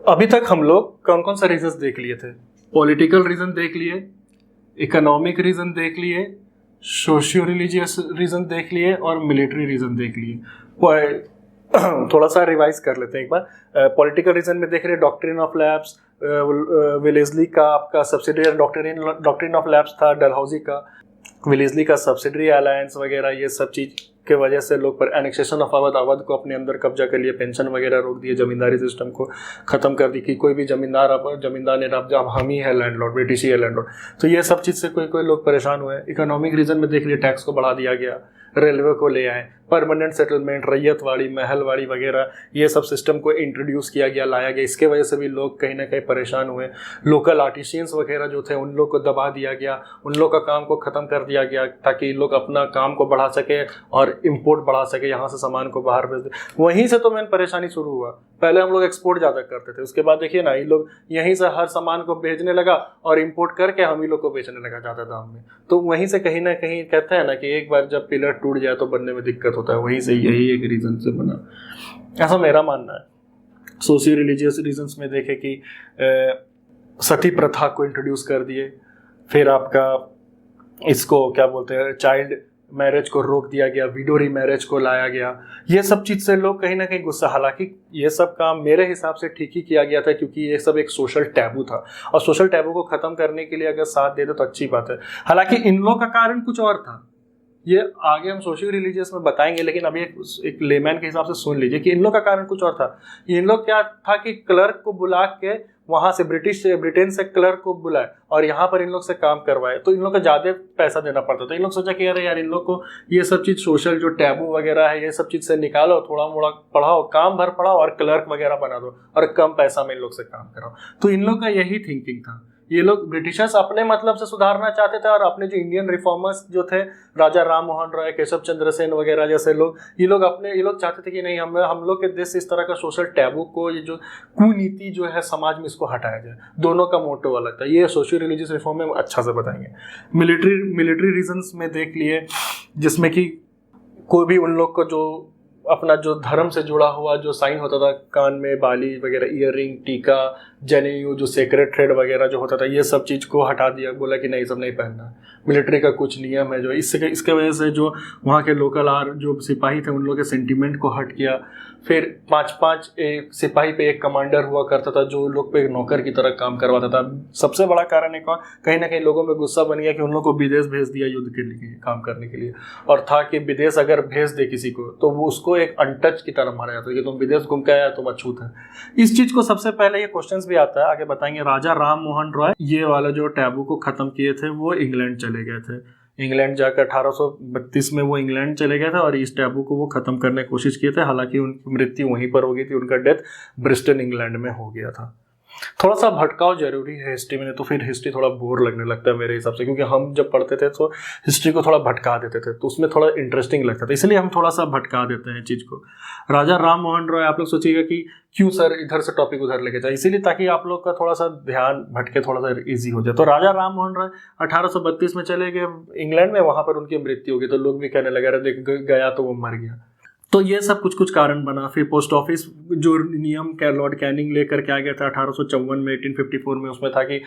अभी तक हम लोग कौन कौन सा रीजन देख लिए थे? पॉलिटिकल रीजन देख लिए, इकोनॉमिक रीजन देख लिए, सोशियो रिलीजियस रीजन देख लिए और मिलिट्री रीजन देख लिए। थोड़ा सा रिवाइज कर लेते हैं एक बार। पॉलिटिकल रीजन में देख रहे डॉक्ट्रिन ऑफ लैब्स, विलेजली का आपका सब्सिडियरी डॉक्ट्रिन ऑफ लैब्स था, डलहौजी का, विलेजली का सब्सिडरी अलायंस वगैरह, ये सब चीज़ के वजह से लोग पर एनेक्सेशन ऑफ अवध को अपने अंदर कब्जा कर लिए, पेंशन वगैरह रोक दिए, जमींदारी सिस्टम को ख़त्म कर दी कि कोई भी जमींदार ने अब हम ही है लैंडलॉर्ड, ब्रिटिश ही है लैंडलॉर्ड। तो ये सब चीज़ से कोई लोग परेशान हुए। इकोनॉमिक रीजन में देख लिए टैक्स को बढ़ा दिया गया, रेलवे को ले आए, परमानेंट सेटलमेंट, रैयतवाड़ी, महलवाड़ी वगैरह ये सब सिस्टम को इंट्रोड्यूस किया गया, लाया गया। इसके वजह से भी लोग कहीं ना कहीं परेशान हुए। लोकल आर्टिशियंस वगैरह जो थे उन लोग को दबा दिया गया, उन लोग का काम को ख़त्म कर दिया गया ताकि लोग अपना काम को बढ़ा सके और इम्पोर्ट बढ़ा सके, यहाँ से सामान को बाहर भेज दे। वहीं से तो मेन परेशानी शुरू हुआ। पहले हम लोग एक्सपोर्ट ज़्यादा करते थे, उसके बाद देखिए ना ये लोग यहीं से हर सामान को भेजने लगा और इम्पोर्ट करके हम ही लोग को बेचने लगा ज़्यादा दाम में। तो वहीं से कहीं ना कहीं कहते हैं ना कि एक बार जब पिलर टूट जाए तो बनने में दिक्कत होता है, वहीं से यही एक रीज़न से बना, ऐसा मेरा मानना है। सोशियो रिलीजियस रीजंस में देखे कि सती प्रथा को इंट्रोड्यूस कर दिए, फिर आपका इसको क्या बोलते हैं चाइल्ड मैरिज को रोक दिया गया, विडो रीमैरिज को लाया गया। ये सब चीज़ से लोग कहीं ना कहीं गुस्सा, हालांकि ये सब काम मेरे हिसाब से ठीक ही किया गया था क्योंकि ये सब एक सोशल टैबू था और सोशल टैबू को ख़त्म करने के लिए अगर साथ दे दे तो अच्छी बात है। हालांकि इन लोगों का कारण कुछ और था, ये आगे हम सोशियो रिलीजियस में बताएंगे, लेकिन अभी एक लेमैन के हिसाब से सुन लीजिए कि इन लोग का कारण कुछ और था। इन लोग क्या था कि क्लर्क को बुला के वहाँ से ब्रिटेन से क्लर्क को बुलाए और यहाँ पर इन लोग से काम करवाए, तो इन लोग को ज़्यादा पैसा देना पड़ता था। इन लोग सोचा कि अरे यार इन लोग को ये सब चीज़ सोशल जो टैबू वगैरह है ये सब चीज़ से निकालो, थोड़ा मोड़ा पढ़ाओ, काम भर पढ़ाओ और क्लर्क वगैरह बना दो और कम पैसा में इन लोग से काम कराओ। तो इन लोग का यही थिंकिंग था। ये लोग ब्रिटिशर्स अपने मतलब से सुधारना चाहते थे और अपने जो इंडियन रिफॉर्मर्स जो थे, राजा राम मोहन रॉय, केशव चंद्र सेन वगैरह जैसे लोग, ये लोग चाहते थे कि नहीं हम लोग के देश से इस तरह का सोशल टैबू को, ये जो कुनीति जो है समाज में, इसको हटाया जाए। दोनों का मोटो अलग था। ये सोशियो रिलीजियस रिफॉर्म में अच्छा से बताएंगे। मिलिट्री रीजंस में देख लिए, जिसमें कि कोई भी उन लोग को जो अपना जो धर्म से जुड़ा हुआ जो साइन होता था, कान में बाली वगैरह, ईयर रिंग, टीका, जनेऊ, जो सेक्रेट थ्रेड वगैरह जो होता था, ये सब चीज़ को हटा दिया। बोला कि नहीं, सब नहीं पहनना। मिलिट्री का कुछ नियम है जो इसके वजह से जो वहाँ के लोकल जो सिपाही थे उन लोगों के सेंटीमेंट को हट किया। फिर 5-5 एक सिपाही पे एक कमांडर हुआ करता था जो लोग पे एक नौकर की तरह काम करवाता था। सबसे बड़ा कारण एक कहीं ना कहीं लोगों में गुस्सा बन गया कि उन लोग को विदेश भेज दिया युद्ध के लिए, काम करने के लिए, और था कि विदेश अगर भेज दे किसी को तो वो उसको एक अनटच की तरह मारा जाता है कि तुम विदेश घूम के आया तुम अछूत है। इस चीज़ को सबसे पहले ये क्वेश्चंस भी आता है, आगे बताएंगे। राजा राम मोहन रॉय ये वाला जो टैबू को ख़त्म किए थे वो इंग्लैंड चले गए थे। इंग्लैंड जाकर 1832 में वो इंग्लैंड चले गए थे और इस टैबू को वो ख़त्म करने की कोशिश किए थे। हालांकि उनकी मृत्यु वहीं पर हो गई थी, उनका डेथ ब्रिस्टन इंग्लैंड में हो गया था। थोड़ा सा भटकाव जरूरी है हिस्ट्री में, तो फिर हिस्ट्री थोड़ा बोर लगने लगता है मेरे हिसाब से, क्योंकि हम जब पढ़ते थे तो हिस्ट्री को थोड़ा भटका देते थे तो उसमें थोड़ा इंटरेस्टिंग लगता था, इसलिए हम थोड़ा सा भटका देते हैं चीज़ को। राजा राम मोहन रॉय, आप लोग सोचिएगा कि क्यों सर इधर से टॉपिक उधर लेके जाए, इसीलिए ताकि आप लोग का थोड़ा सा ध्यान भटके, थोड़ा सा इजी हो जाए। तो राजा राम मोहन रॉय 1832 में चले गए इंग्लैंड में, वहाँ पर उनकी मृत्यु हो गई। तो लोग भी कहने लगे अरे देख गया तो वो मर गया। तो ये सब कुछ कारण बना। फिर पोस्ट ऑफिस जो नियम लॉर्ड कैनिंग लेकर के आ गया था 1854 में, 1854 में, उसमें था कि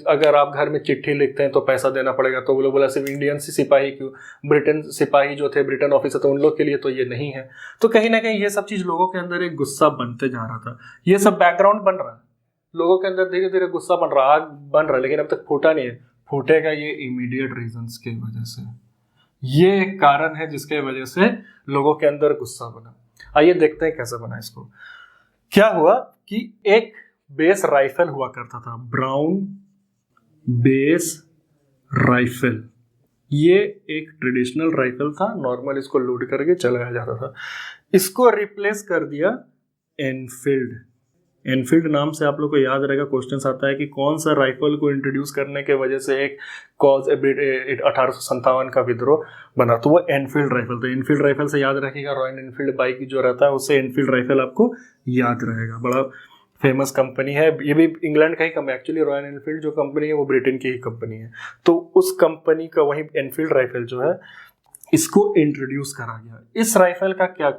अगर आप घर में चिट्ठी लिखते हैं तो पैसा देना पड़ेगा। तो वो लोग बोला सिर्फ इंडियन सिपाही क्यों, ब्रिटेन सिपाही जो थे, ब्रिटेन ऑफिसर, तो उन लोग के लिए तो ये नहीं है। तो कहीं ना कहीं ये सब चीज़ लोगों के अंदर एक गुस्सा बनते जा रहा था। ये सब बैकग्राउंड बन रहा है लोगों के अंदर, धीरे धीरे गुस्सा बन रहा, आग बन रहा है, लेकिन अब तक फूटा नहीं है। फूटेगा ये इमीडिएट रीजंस की वजह से। ये एक कारण है जिसके वजह से लोगों के अंदर गुस्सा बना। आइए देखते हैं कैसे बना इसको। क्या हुआ कि एक बेस राइफल हुआ करता था, ब्राउन बेस राइफल। ये एक ट्रेडिशनल राइफल था, नॉर्मल इसको लोड करके चलाया जाता था। इसको रिप्लेस कर दिया एनफील्ड। एनफील्ड नाम से आप लोग को याद रहेगा, क्वेश्चन आता है कि कौन सा राइफल को इंट्रोड्यूस करने के वजह से एक कॉज 1857 का विद्रोह बना, तो वो एनफील्ड राइफल था। एनफील्ड राइफल से याद रखिएगा, रॉयल एनफील्ड बाइक जो रहता है उससे एनफील्ड राइफल आपको याद रहेगा। बड़ा फेमस कंपनी है, ये भी इंग्लैंड का ही कंपनी। एक्चुअली रॉयल एनफील्ड जो कंपनी है वो ब्रिटेन की ही कंपनी है। तो उस कंपनी का वही एनफील्ड राइफल जो है इसको इंट्रोड्यूस करा गया। इस राइफल का क्या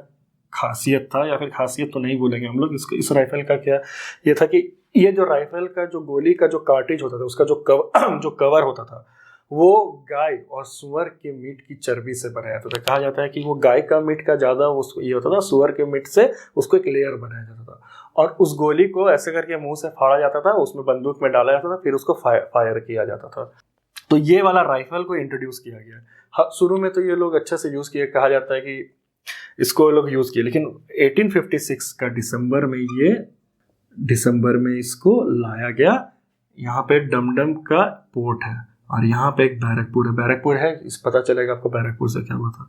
खासियत था, या फिर खासियत तो नहीं बोलेंगे हम लोग इसको, इस राइफल का क्या ये था कि ये जो राइफल का जो गोली का जो कार्ट्रिज होता था, उसका जो कवर होता था, वो गाय और सुअर के मीट की चर्बी से बनाया जाता था। कहा जाता है कि वो गाय का मीट का ज़्यादा उसको ये होता था, सुअर के मीट से उसको एक लेयर बनाया जाता था, और उस गोली को ऐसे करके मुंह से फाड़ा जाता था, उसमें बंदूक में डाला जाता था, फिर उसको फायर किया जाता था। तो ये वाला राइफल को इंट्रोड्यूस किया गया। शुरू में तो ये लोग अच्छे से यूज़ किए, कहा जाता है कि इसको लोग यूज़ किए, लेकिन 1856 का दिसंबर में इसको लाया गया। यहाँ पे डमडम का पोर्ट है, और यहाँ पे एक बैरकपुर है। इस पता चलेगा आपको बैरकपुर से क्या हुआ था।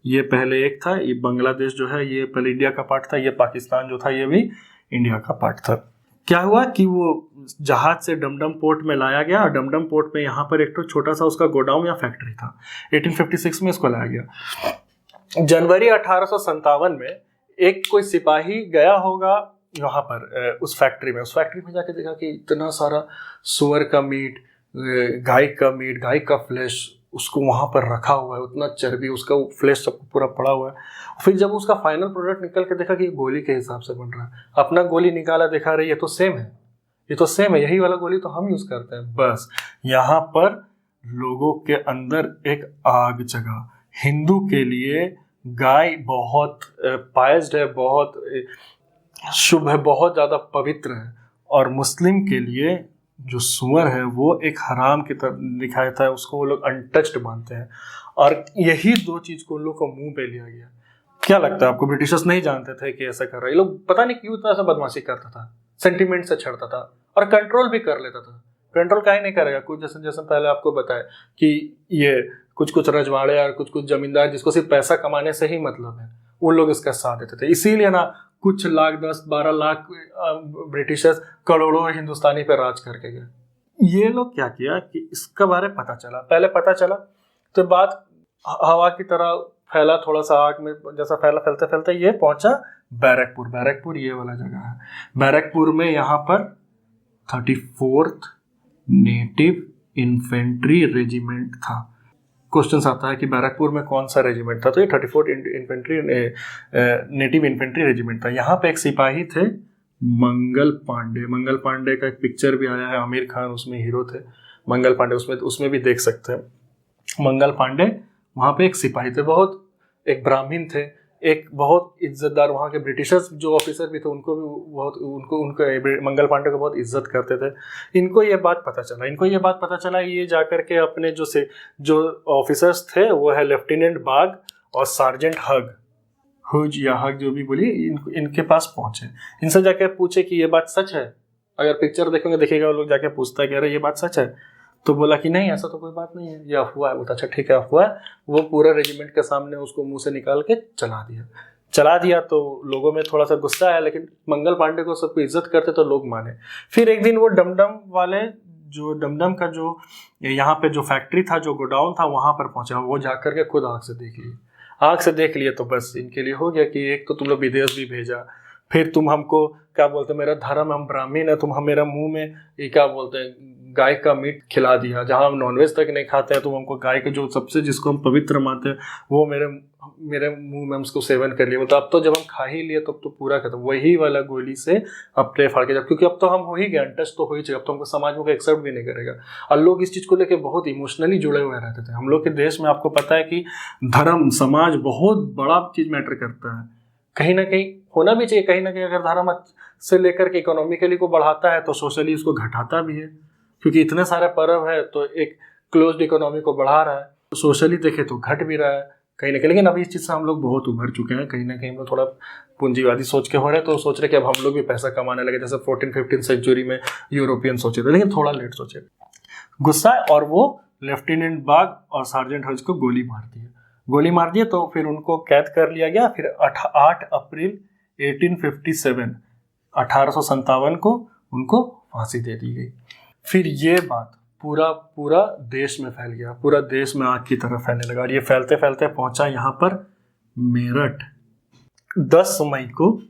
ये पहले एक था, ये बांग्लादेश जो है ये पहले इंडिया का पार्ट था, ये पाकिस्तान जो था ये भी इंडिया का पार्ट था। क्या हुआ कि वो जहाज से डमडम पोर्ट में लाया गया, और डमडम पोर्ट में यहाँ पर एक तो छोटा सा उसका गोडाउन या फैक्ट्री था। 1856 में इसको लाया गया। जनवरी 1857 में एक कोई सिपाही गया होगा वहाँ पर उस फैक्ट्री में जाके देखा कि इतना सारा सुअर का मीट, गाय का फ्लैश उसको वहाँ पर रखा हुआ है, उतना चर्बी, उसका फ्लैश सब पूरा पड़ा हुआ है। फिर जब उसका फाइनल प्रोडक्ट निकल के देखा कि ये गोली के हिसाब से बन रहा है, अपना गोली निकाला, देखा रही ये तो सेम है, यही वाला गोली तो हम यूज़ करते हैं। बस यहाँ पर लोगों के अंदर एक आग जगा। हिंदू के लिए गाय बहुत पायस्ड है, बहुत शुभ है, बहुत ज़्यादा पवित्र है, और मुस्लिम के लिए जो सुअर है वो एक हराम की तरह दिखाया था, उसको वो लोग अनटच्ड मानते हैं। और यही दो चीज़ को उन लोग को मुंह पे लिया गया। क्या लगता है आपको, ब्रिटिशर्स नहीं जानते थे कि ऐसा कर रहे हैं? लोग पता नहीं क्यों इतना सा बदमाशी करता था, सेंटिमेंट से छड़ता था, और कंट्रोल भी कर लेता था। कंट्रोल काहे नहीं करेगा? कुछ जैसे पहले आपको बताया कि ये कुछ रजवाड़े और कुछ जमींदार जिसको सिर्फ पैसा कमाने से ही मतलब है, उन लोग इसका साथ देते थे। इसीलिए ना कुछ लाख 10-12 लाख ब्रिटिशर्स करोड़ों हिंदुस्तानी पे राज करके गए। ये लोग क्या किया कि इसका बारे में पहले पता चला तो बात हवा की तरह फैला, थोड़ा सा आग में जैसा फैला, फैलते ये पहुंचा बैरकपुर ये वाला जगह है। बैरकपुर में यहाँ पर 34th नेटिव इन्फेंट्री रेजिमेंट था। क्वेश्चन आता है कि बैरकपुर में कौन सा रेजिमेंट था, तो ये 34th infantry native infantry regiment था। यहाँ पे एक सिपाही थे मंगल पांडे का एक पिक्चर भी आया है, आमिर खान उसमें हीरो थे। मंगल पांडे उसमें भी देख सकते हैं। मंगल पांडे वहाँ पे एक सिपाही थे, बहुत एक ब्राह्मण थे, एक बहुत इज्जतदार। वहाँ के ब्रिटिशर्स जो ऑफिसर भी थे उनको भी बहुत उनको मंगल पांडे को बहुत इज्जत करते थे। इनको ये बात पता चला, ये जाकर के अपने जो ऑफिसर्स थे वो है लेफ्टिनेंट बाग और सार्जेंट हुज या हग जो भी बोली, इनके पास पहुंचे। इनसे जाके पूछे कि ये बात सच है। अगर पिक्चर देखिएगा वो लोग जाके पूछता है कि अरे ये बात सच है, तो बोला कि नहीं ऐसा तो कोई बात नहीं है, ये अफवाह है। बोलता अच्छा ठीक है अफवाह है। वो पूरा रेजिमेंट के सामने उसको मुंह से निकाल के चला दिया। तो लोगों में थोड़ा सा गुस्सा आया, लेकिन मंगल पांडे को सबको इज्जत करते तो लोग माने। फिर एक दिन वो डमडम का जो यहाँ पे जो फैक्ट्री था, जो गोडाउन था, वहां पर पहुंचा। वो जाकर के खुद आँख से देख लिए तो बस इनके लिए हो गया कि एक तो तुम लोग विदेश भी भेजा, फिर तुम हमको क्या बोलते, मेरा धर्म, हम ब्राह्मण है, तुम हम मेरा मुंह में ये क्या बोलते हैं गाय का मीट खिला दिया। जहाँ हम नॉनवेज तक नहीं खाते हैं, तुम हमको गाय का जो सबसे जिसको हम पवित्र मानते हैं वो मेरे मुंह में उसको सेवन कर लिया। तो अब तो जब हम खा ही लिए तब तो पूरा खत्म। वही वाला गोली से अपने फाड़ के जब, क्योंकि अब तो हम हो ही गए, टच तो हो ही चाहिए, अब तो हमको समाज में एक्सेप्ट भी नहीं करेगा। और लोग इस चीज़ को लेकर बहुत इमोशनली जुड़े हुए रहते थे। हम लोग के देश में आपको पता है कि धर्म समाज बहुत बड़ा चीज़ मैटर करता है, कहीं ना कहीं होना भी चाहिए। कहीं ना कहीं अगर धर्म से लेकर के इकोनॉमिकली को बढ़ाता है तो सोशली उसको घटाता भी है, क्योंकि इतने सारे पर्व है तो एक क्लोज्ड इकोनॉमी को बढ़ा रहा है, सोशली देखे तो घट भी रहा है कहीं ना कहीं। लेकिन अभी इस चीज़ से हम लोग बहुत उभर चुके हैं, कहीं ना कहीं हम लोग थोड़ा पूंजीवादी सोच के हो रहे हैं, तो सोच रहे कि अब हम लोग भी पैसा कमाने लगे, जैसे 14-15 सेंचुरी में यूरोपियन सोचे थे, लेकिन थोड़ा लेट सोचे। गुस्सा और वो लेफ्टिनेंट बाग और सार्जेंट हज को गोली मार दिया तो फिर उनको कैद कर लिया गया। फिर 8 अप्रैल 1857 को उनको फांसी दे दी गई। फिर ये बात पूरा देश में फैल गया, पूरा देश में आग की तरह फैलने लगा। और ये फैलते फैलते पहुंचा यहाँ पर मेरठ। 10 मई को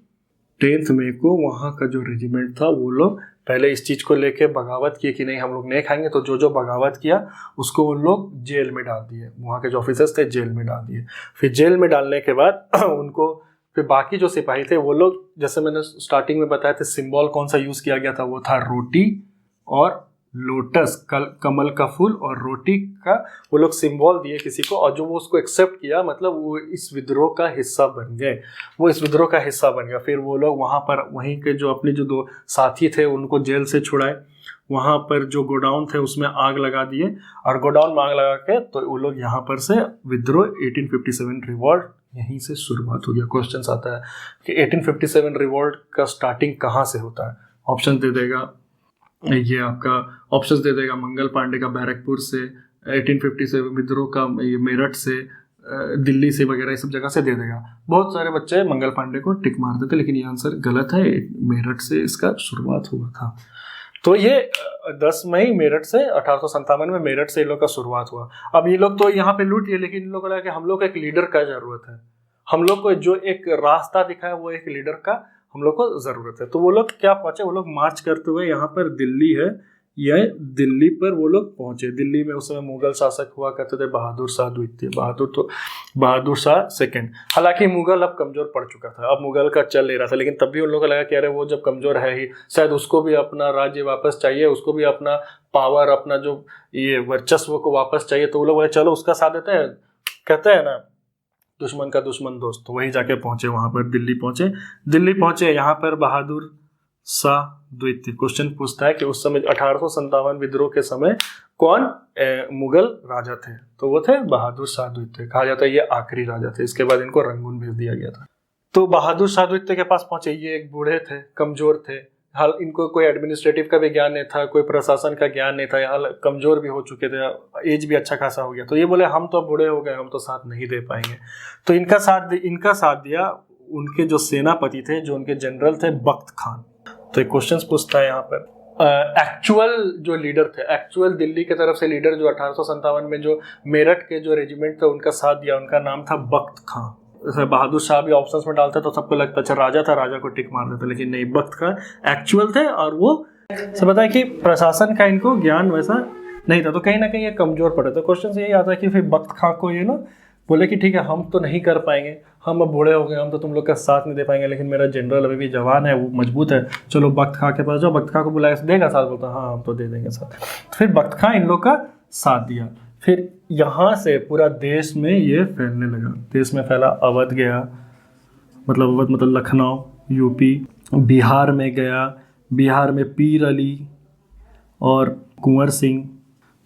10 मई को वहाँ का जो रेजिमेंट था वो लोग पहले इस चीज़ को लेके बगावत किए कि नहीं हम लोग नहीं खाएंगे, तो जो बगावत किया उसको वो लोग जेल में डाल दिए। वहाँ के जो ऑफिसर्स थे जेल में डाल दिए। फिर जेल में डालने के बाद उनको फिर बाकी जो सिपाही थे वो लोग, जैसे मैंने स्टार्टिंग में बताया था, सिंबल कौन सा यूज किया गया था, वो था रोटी और लोटस, कमल का फूल और रोटी का वो लोग सिंबल दिए किसी को, और जो वो उसको एक्सेप्ट किया, मतलब वो इस विद्रोह का हिस्सा बन गए, वो इस विद्रोह का हिस्सा बन गया। फिर वो लोग वहाँ पर वहीं के जो अपने जो 2 साथी थे उनको जेल से छुड़ाए, वहाँ पर जो गोडाउन थे उसमें आग लगा दिए, और गोडाउन में आग लगा के तो वो लोग यहाँ पर से विद्रोह 1857 रिवॉल्ट यहीं से शुरुआत हो गया। क्वेश्चन आता है कि 1857 रिवॉल्ट का स्टार्टिंग कहाँ से होता है। ऑप्शन दे देगा, ये आपका ऑप्शंस दे देगा, मंगल पांडे का बैरकपुर से, 1857 विद्रोह का ये मेरठ से, दिल्ली से वगैरह, ये सब जगह से दे देगा। बहुत सारे बच्चे मंगल पांडे को टिक मार देते, लेकिन ये आंसर गलत है, मेरठ से इसका शुरुआत हुआ था। तो ये 10 मई मेरठ से 1857 में मेरठ से इन लोग का शुरुआत हुआ। अब ये लोग तो यहाँ पे लूट लिए, लेकिन इन लोगों को लगा कि हम लोग को एक लीडर का जरूरत है, हम लोग को जो एक रास्ता दिखा है वो एक लीडर का हम लोग को जरूरत है। तो वो लोग क्या पहुंचे, वो लोग मार्च करते हुए, यहाँ पर दिल्ली है, यह दिल्ली पर वो लोग पहुंचे। दिल्ली में उस समय मुगल शासक हुआ करते थे बहादुर शाह द्वितीय, बहादुर शाह सेकंड। हालांकि मुगल अब कमजोर पड़ चुका था, अब मुगल का चल नहीं रहा था, लेकिन तब भी उन लोगों को लगा कि अरे वो जब कमजोर है ही, शायद उसको भी अपना राज्य वापस चाहिए, उसको भी अपना पावर, अपना जो ये वर्चस्व को वापस चाहिए। तो वो लोग बोले चलो उसका साथ देते हैं, कहते हैं ना दुश्मन का दुश्मन दोस्त। तो वही जाके पहुंचे, वहां पर दिल्ली पहुंचे। यहाँ पर बहादुर शाह द्वितीय क्वेश्चन पूछता है कि उस समय 1857 विद्रोह के समय कौन मुगल राजा थे, तो वो थे बहादुर शाह द्वितीय। कहा जाता है ये आखिरी राजा थे, इसके बाद इनको रंगून भेज दिया गया था। तो बहादुर शाह द्वितीय के पास पहुंचे, ये एक बूढ़े थे, कमजोर थे, हाल इनको कोई एडमिनिस्ट्रेटिव का भी ज्ञान नहीं था, कोई प्रशासन का ज्ञान नहीं था, हाल कमजोर भी हो चुके थे, एज भी अच्छा खासा हो गया। तो ये बोले हम तो बूढ़े हो गए, हम तो साथ नहीं दे पाएंगे। तो इनका साथ दिया उनके जो सेनापति थे, जो उनके जनरल थे बख्त खान। तो एक क्वेश्चन पूछता है यहाँ पर, एक्चुअल जो लीडर थे, एक्चुअल दिल्ली की तरफ से लीडर जो 1857 में जो मेरठ के जो रेजिमेंट थे उनका साथ दिया, उनका नाम था बख्त खान। बहादुर शाह भी ऑप्शंस में डालते तो सबको लगता अच्छा राजा था, राजा को टिक मार देते, लेकिन नहीं, बख्त खान एक्चुअल थे। और वो सब पता है कि प्रशासन का इनको ज्ञान वैसा नहीं था, तो कहीं ना कहीं ये कमजोर पड़े। तो क्वेश्चन यही आता है कि फिर बख्त खान को ये ना बोले कि ठीक है हम तो नहीं कर पाएंगे, हम अब बूढ़े हो गए, हम तो तुम लोग का साथ नहीं दे पाएंगे, लेकिन मेरा जनरल अभी भी जवान है, वो मजबूत है, चलो बख्त खान के पास जाओ। बख्त खान को बुलाया, देगा साथ, बोलता हाँ हम तो दे देंगे साथ। तो फिर बख्त खान इन लोग का साथ दिया। फिर यहाँ से पूरा देश में ये फैलने लगा, देश में फैला, अवध गया, मतलब लखनऊ, यूपी, बिहार में गया, बिहार में पीर अली और कुंवर सिंह,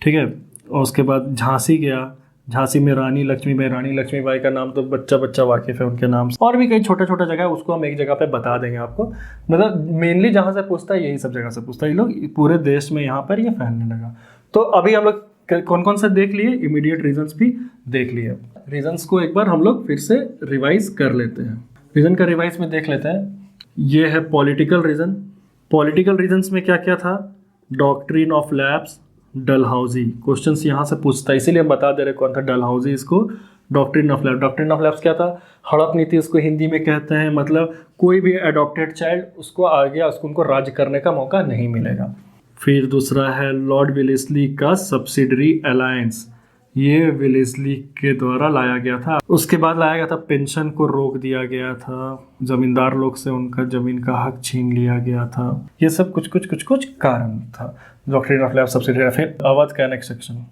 ठीक है। और उसके बाद झांसी गया, झांसी में रानी लक्ष्मीबाई का नाम तो बच्चा वाकिफ है उनके नाम से। और भी कई छोटे जगह है, उसको हम एक जगह पे बता देंगे आपको। मतलब मेनली जहाँ से पूछता है यही सब जगह से पूछता है, ये लोग पूरे देश में यहाँ पर ये फैलने लगा। तो अभी हम लोग कौन कौन से देख लिए, इमीडिएट रीजंस भी देख लिए। रीजंस को एक बार हम लोग फिर से रिवाइज कर लेते हैं, रीजन का रिवाइज में देख लेते हैं। ये है पॉलिटिकल रीजन। पॉलिटिकल रीजंस में क्या क्या था, doctrine of lapse, Dalhousie. Questions यहाँ से पूछता है, इसीलिए हम बता दे रहे कौन था डलहौजी, इसको doctrine of lapse. Doctrine of lapse क्या था, हड़प नीति उसको हिंदी में कहते हैं, मतलब कोई भी अडॉप्टेड चाइल्ड उसको आगे उनको राज्य करने का मौका नहीं मिलेगा। फिर दूसरा है लॉर्ड विलेस्ली का सब्सिडरी अलायंस, ये विलेस्ली के द्वारा लाया गया था। उसके बाद लाया गया था पेंशन को रोक दिया गया था, जमींदार लोग से उनका जमीन का हक छीन लिया गया था, ये सब कुछ कारण था डॉक्ट्रिन ऑफ लैप्स, सब्सिडरी। फिर अवध का एनेक्सेशन,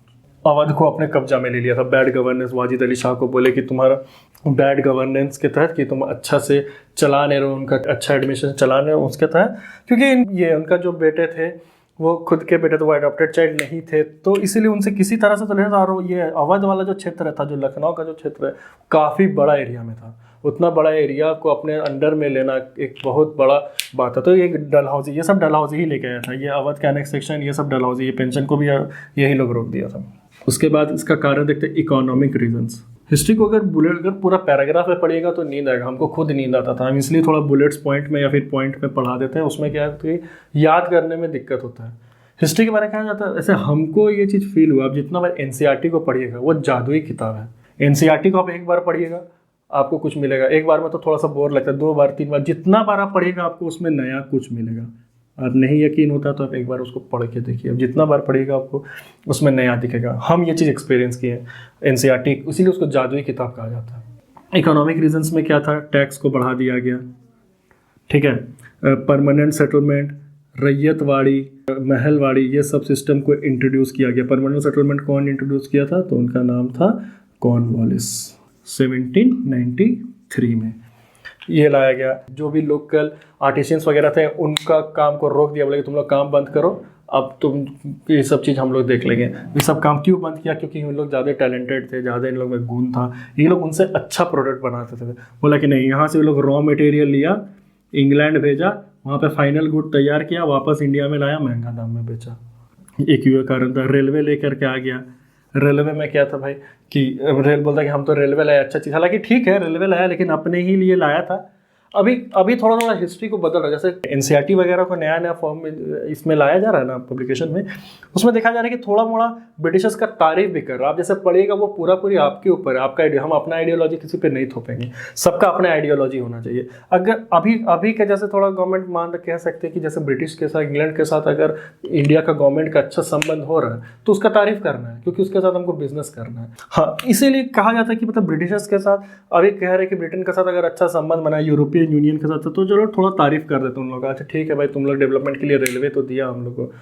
अवध को अपने कब्जा में ले लिया था, बैड गवर्नेंस। वाजिद अली शाह को बोले कि तुम्हारा बैड गवर्नेंस के तहत कि तुम अच्छा से चला नहीं रहे हो, उनका अच्छा एडमिशन चला नहीं रहे हो उसके तहत, क्योंकि ये उनका जो बेटे थे वो खुद के बेटे तो वो अडॉप्टेड चाइल्ड नहीं थे, तो इसीलिए उनसे किसी तरह से तो लेना था। और ये अवध वाला जो क्षेत्र था, जो लखनऊ का जो क्षेत्र है, काफ़ी बड़ा एरिया में था, उतना बड़ा एरिया को अपने अंडर में लेना एक बहुत बड़ा बात है। तो ये डलहौजी, ये सब डलहौजी ही लेके आया था, ये अवध का एनेक्सेशन, ये सब डलहौजी, ये पेंशन को भी यही लोग रोक दिया था। उसके बाद इसका कारण देखते हैं, इकोनॉमिक रीजंस। हिस्ट्री को अगर पूरा पैराग्राफ में पढ़िएगा तो नींद आएगा, हमको खुद नींद आता था, हम इसलिए थोड़ा बुलेट्स पॉइंट में या फिर पॉइंट में पढ़ा देते हैं। उसमें क्या है कि याद करने में दिक्कत होता है। हिस्ट्री के बारे में कहा जाता है, ऐसे हमको ये चीज़ फील हुआ, आप जितना बार एनसीईआरटी को पढ़िएगा, वो जादुई किताब है। एनसीईआरटी को आप एक बार पढ़िएगा आपको कुछ मिलेगा, एक बार में तो थोड़ा सा बोर लगता है, 2 बार 3 बार, जितना बार आप पढ़िएगा आपको उसमें नया कुछ मिलेगा। आप नहीं यकीन होता तो आप एक बार उसको पढ़ के देखिए, अब जितना बार पढ़िएगा आपको उसमें नया दिखेगा। हम ये चीज़ एक्सपीरियंस किए हैं एनसीईआरटी, इसीलिए उसको जादुई किताब कहा जाता है। इकोनॉमिक रीजंस में क्या था, टैक्स को बढ़ा दिया गया, ठीक है। परमानेंट सेटलमेंट, रैयतवाड़ी, महलवाड़ी, ये सब सिस्टम को इंट्रोड्यूस किया गया। परमानेंट सेटलमेंट कौन इंट्रोड्यूस किया था, तो उनका नाम था कॉर्नवालिस, 1793 में ये लाया गया। जो भी लोकल आर्टिशियंस वगैरह थे उनका काम को रोक दिया, बोले कि तुम लोग काम बंद करो, अब तुम ये सब चीज़ हम लोग देख लेंगे। ये सब काम क्यों बंद किया, क्योंकि इन लोग ज़्यादा टैलेंटेड थे, ज़्यादा इन लोग में गुण था, ये लोग उनसे अच्छा प्रोडक्ट बनाते थे। बोला कि नहीं, यहाँ से वो लोग रॉ मटेरियल लिया, इंग्लैंड भेजा, वहाँ पे फाइनल गुड तैयार किया, वापस इंडिया में लाया, महंगा दाम में बेचा। एक ये कारण था। रेलवे लेकर के आ गया। रेलवे में क्या था भाई कि रेल बोलता कि हम तो रेलवे लाया, अच्छा चीज़, हालांकि ठीक है रेलवे लाया, लेकिन अपने ही लिए लाया था। अभी थोड़ा थोड़ा हिस्ट्री को बदल रहा है, जैसे एनसीईआरटी वगैरह को नया नया फॉर्म में इसमें लाया जा रहा है ना पब्लिकेशन में, उसमें देखा जा रहा है कि थोड़ा मोड़ा ब्रिटिशर्स का तारीफ भी कर रहा है। आप जैसे पढ़िएगा वो पूरा पूरी आपके ऊपर है, आपका आइडिया, हम अपना आइडियोलॉजी किसी पे नहीं थोपेंगे, सबका अपना आइडियोलॉजी होना चाहिए। अगर अभी के जैसे थोड़ा गवर्नमेंट मान कह सकते हैं कि जैसे ब्रिटिश के साथ, इंग्लैंड के साथ अगर इंडिया का गवर्नमेंट का अच्छा संबंध हो रहा है तो उसका तारीफ करना है, क्योंकि उसके साथ हमको बिजनेस करना है। हाँ, इसीलिए कहा जाता है कि मतलब ब्रिटिशर्स के साथ अभी कह रहे हैं कि ब्रिटेन के साथ अगर अच्छा संबंध बना, यूरोपियन यूनियन के साथ, तो चलो थोड़ा तारीफ कर देते उन लोग, अच्छा ठीक है भाई, तुम लोग डेवलपमेंट के लिए रेलवे तो दिया हम लोग को,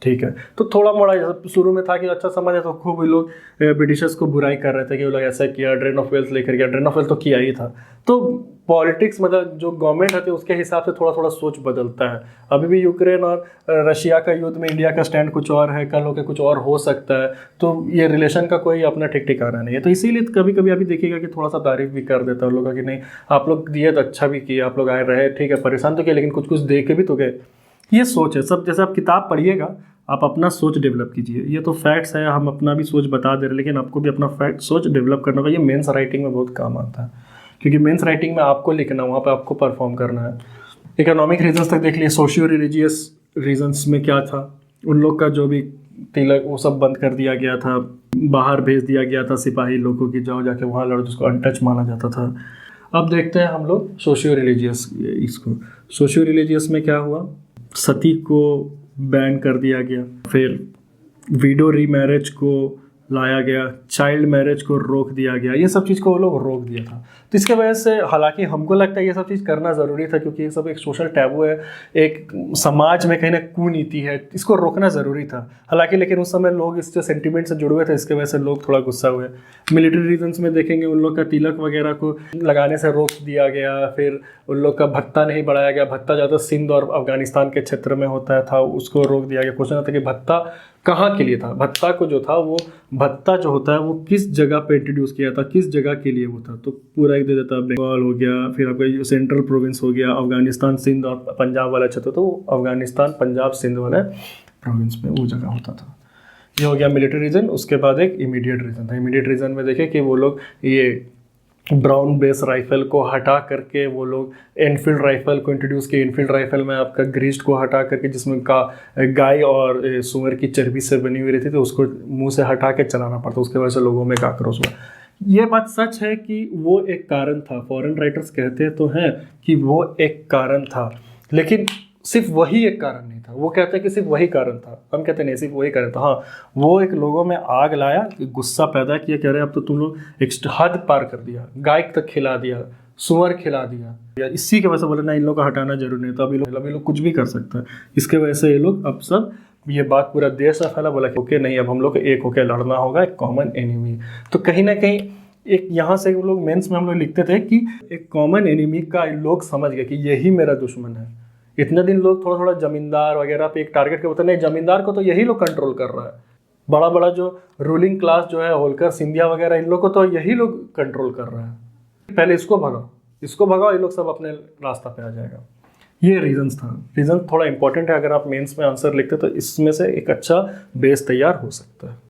ठीक है। तो थोड़ा मोड़ा जैसे शुरू में था कि अच्छा समझ है, तो खूब लोग ब्रिटिशर्स को बुराई कर रहे थे कि वो लोग ऐसा किया, ड्रेन ऑफ वेल्थ लेकर गया, ड्रेन ऑफ वेल्थ तो किया ही था। तो पॉलिटिक्स मतलब जो गवर्नमेंट है उसके हिसाब से थोड़ा थोड़ा सोच बदलता है। अभी भी यूक्रेन और रशिया का युद्ध में इंडिया का स्टैंड कुछ और है, कल होकर कुछ और हो सकता है, तो ये रिलेशन का कोई अपना ठीक ठिकाना नहीं है। तो इसीलिए कभी कभी अभी देखिएगा कि थोड़ा सा तारीफ भी कर देता है लोगों का कि नहीं आप लोग दिए तो अच्छा भी किया, आप लोग आए रहे, ठीक है, परेशान तो किया, लेकिन कुछ कुछ दे के भी तो गए। ये सोच है सब। जैसे आप किताब पढ़िएगा, आप अपना सोच डेवलप कीजिए। ये तो फैक्ट्स है, हम अपना भी सोच बता दे रहे, लेकिन आपको भी अपना फैक्ट सोच डेवलप करना होगा। ये मेंस राइटिंग में बहुत काम आता है, क्योंकि मेंस राइटिंग में आपको लिखना, वहाँ पे आपको परफॉर्म करना है। इकोनॉमिक रीजंस तक देख लिए। सोशियो रिलीजियस रीजंस में क्या था, उन लोग का जो भी तिलक वो सब बंद कर दिया गया था, बाहर भेज दिया गया था सिपाही लोगों की, जाओ जाके वहाँ लड़ो, जिसको अनटच माना जाता था। अब देखते हैं हम लोग सोशियो रिलीजियस। इसको सोशियो रिलीजियस में क्या हुआ, सती को बैन कर दिया गया, फिर विडो रीमैरिज को लाया गया, चाइल्ड मैरिज को रोक दिया गया, ये सब चीज़ को वो लोग रोक दिया था। तो इसके वजह से हालांकि हमको लगता है ये सब चीज़ करना ज़रूरी था, क्योंकि ये सब एक सोशल टैबू है, एक समाज में कहीं ना कुनीति है, इसको रोकना ज़रूरी था। हालांकि लेकिन उस समय लोग इससे सेंटिमेंट से जुड़े हुए थे, इसके वजह से लोग थोड़ा गुस्सा हुए। मिलिट्री रीजन्स में देखेंगे, उन लोग का तिलक वगैरह को लगाने से रोक दिया गया, फिर उन लोग का भत्ता नहीं बढ़ाया गया। भत्ता ज़्यादा सिंध और अफगानिस्तान के क्षेत्र में होता था, उसको रोक दिया गया। क्वेश्चन आता है कि भत्ता कहाँ के लिए था, भत्ता को जो था वो भत्ता जो होता है वो किस जगह पे इंट्रोड्यूस किया था, किस जगह के लिए वो था, तो पूरा एक दे देता। बंगाल हो गया, फिर आपका सेंट्रल प्रोविंस हो गया, अफगानिस्तान सिंध और पंजाब वाला क्षेत्र, तो अफगानिस्तान पंजाब सिंध वाला प्रोविंस में वो जगह होता था। ये हो गया मिलिट्री रीजन। उसके बाद एक इमीडिएट रीजन था। इमीडिएट रीजन में देखें कि वो लोग ये ब्राउन बेस राइफल को हटा करके वो लोग एनफील्ड राइफल को इंट्रोड्यूस किए। एनफील्ड राइफल में आपका ग्रीस्ट को हटा करके, जिसमें का गाय और सुअर की चर्बी से बनी हुई रहती थी, उसको मुंह से हटा के चलाना पड़ता, उसके वजह से लोगों में एक आक्रोश हुआ। ये बात सच है कि वो एक कारण था, फॉरेन राइटर्स कहते तो हैं कि वो एक कारण था, लेकिन सिर्फ वही एक कारण नहीं था। वो कहते हैं कि सिर्फ वही कारण था, हम कहते नहीं सिर्फ वही कारण था। हाँ, वो एक लोगों में आग लाया, गुस्सा पैदा किया, कह रहे अब तो तुम लोग एक हद पार कर दिया, गाय तक खिला दिया, सुअर खिला दिया। इसी की वजह से बोले ना इन लोग का हटाना जरूरी नहीं था, अभी लोग कुछ भी कर सकता है। इसके वजह से ये लोग अब सब ये बात पूरा देश में फैला, बोला कि ओके नहीं, अब हम लोग को एक होकर लड़ना होगा, एक कॉमन एनिमी। तो कहीं ना कहीं एक यहाँ से लोग मेंस में हम लोग लिखते थे कि एक कॉमन एनिमी का लोग समझ गए कि यही मेरा दुश्मन है। इतने दिन लोग थोड़ा थोड़ा जमींदार वगैरह पे एक टारगेट के बोलते नहीं, जमींदार को तो यही लोग कंट्रोल कर रहा है, बड़ा बड़ा जो रूलिंग क्लास जो है होलकर सिंधिया वगैरह, इन लोग को तो यही लोग कंट्रोल कर रहा है, पहले इसको भगाओ, ये लोग सब अपने रास्ता पे आ जाएगा। ये रीजंस था। रीजन थोड़ा इंपॉर्टेंट है, अगर आप मेंस में आंसर लिखते तो इसमें से एक अच्छा बेस तैयार हो सकता है।